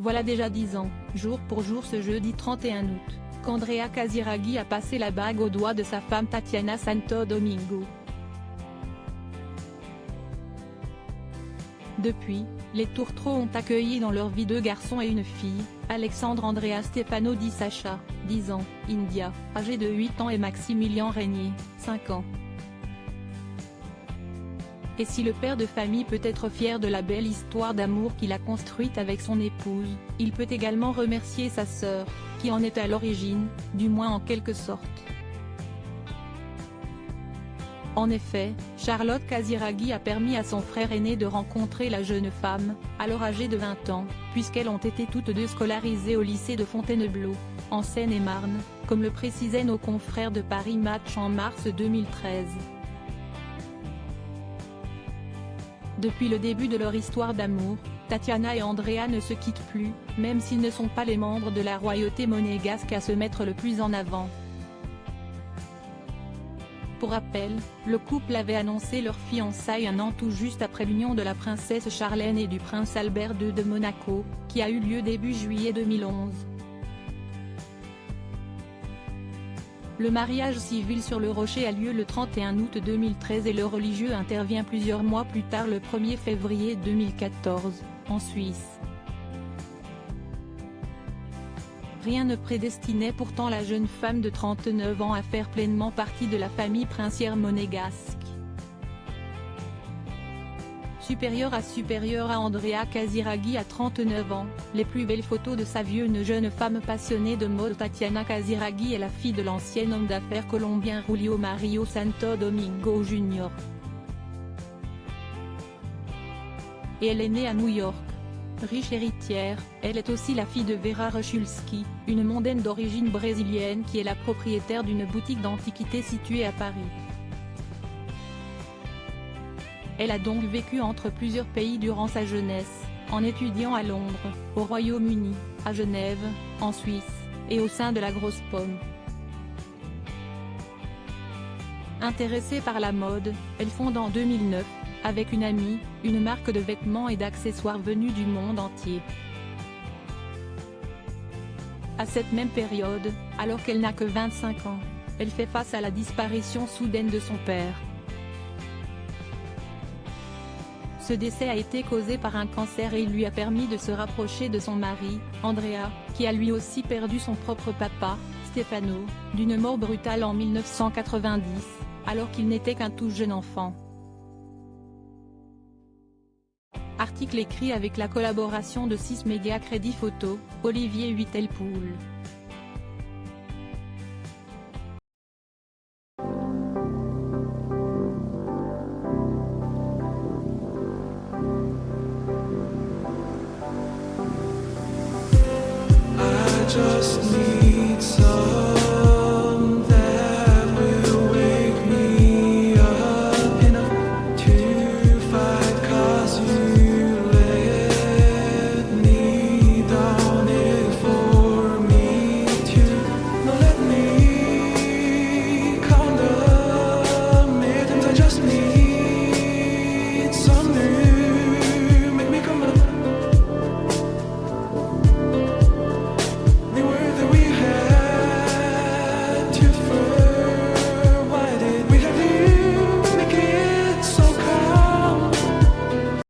Voilà déjà 10 ans, jour pour jour ce jeudi 31 août, qu'Andrea Casiraghi a passé la bague au doigt de sa femme Tatiana Santo Domingo. Depuis, les tourtereaux ont accueilli dans leur vie 2 garçons et une fille, Alexandre Andrea Stefano di Sasha, 10 ans, India, âgé de 8 ans et Maximilian Régnier, 5 ans. Et si le père de famille peut être fier de la belle histoire d'amour qu'il a construite avec son épouse, il peut également remercier sa sœur, qui en est à l'origine, du moins en quelque sorte. En effet, Charlotte Casiraghi a permis à son frère aîné de rencontrer la jeune femme, alors âgée de 20 ans, puisqu'elles ont été toutes deux scolarisées au lycée de Fontainebleau, en Seine-et-Marne, comme le précisaient nos confrères de Paris Match en mars 2013. Depuis le début de leur histoire d'amour, Tatiana et Andrea ne se quittent plus, même s'ils ne sont pas les membres de la royauté monégasque à se mettre le plus en avant. Pour rappel, le couple avait annoncé leur fiançailles un an tout juste après l'union de la princesse Charlène et du prince Albert II de Monaco, qui a eu lieu début juillet 2011. Le mariage civil sur le Rocher a lieu le 31 août 2013 et le religieux intervient plusieurs mois plus tard le 1er février 2014, en Suisse. Rien ne prédestinait pourtant la jeune femme de 39 ans à faire pleinement partie de la famille princière monégasque. Supérieure à Andrea Casiraghi à 39 ans, les plus belles photos de sa vue une jeune femme passionnée de mode. Tatiana Casiraghi est la fille de l'ancien homme d'affaires colombien Julio Mario Santo Domingo Jr. Et elle est née à New York. Riche héritière, elle est aussi la fille de Vera Rechulski, une mondaine d'origine brésilienne qui est la propriétaire d'une boutique d'antiquités située à Paris. Elle a donc vécu entre plusieurs pays durant sa jeunesse, en étudiant à Londres, au Royaume-Uni, à Genève, en Suisse, et au sein de la Grosse Pomme. Intéressée par la mode, elle fonde en 2009, avec une amie, une marque de vêtements et d'accessoires venus du monde entier. À cette même période, alors qu'elle n'a que 25 ans, elle fait face à la disparition soudaine de son père. Ce décès a été causé par un cancer et il lui a permis de se rapprocher de son mari, Andrea, qui a lui aussi perdu son propre papa, Stefano, d'une mort brutale en 1990, alors qu'il n'était qu'un tout jeune enfant. Article écrit avec la collaboration de 6 médias Crédit Photo, Olivier Huitelpoul.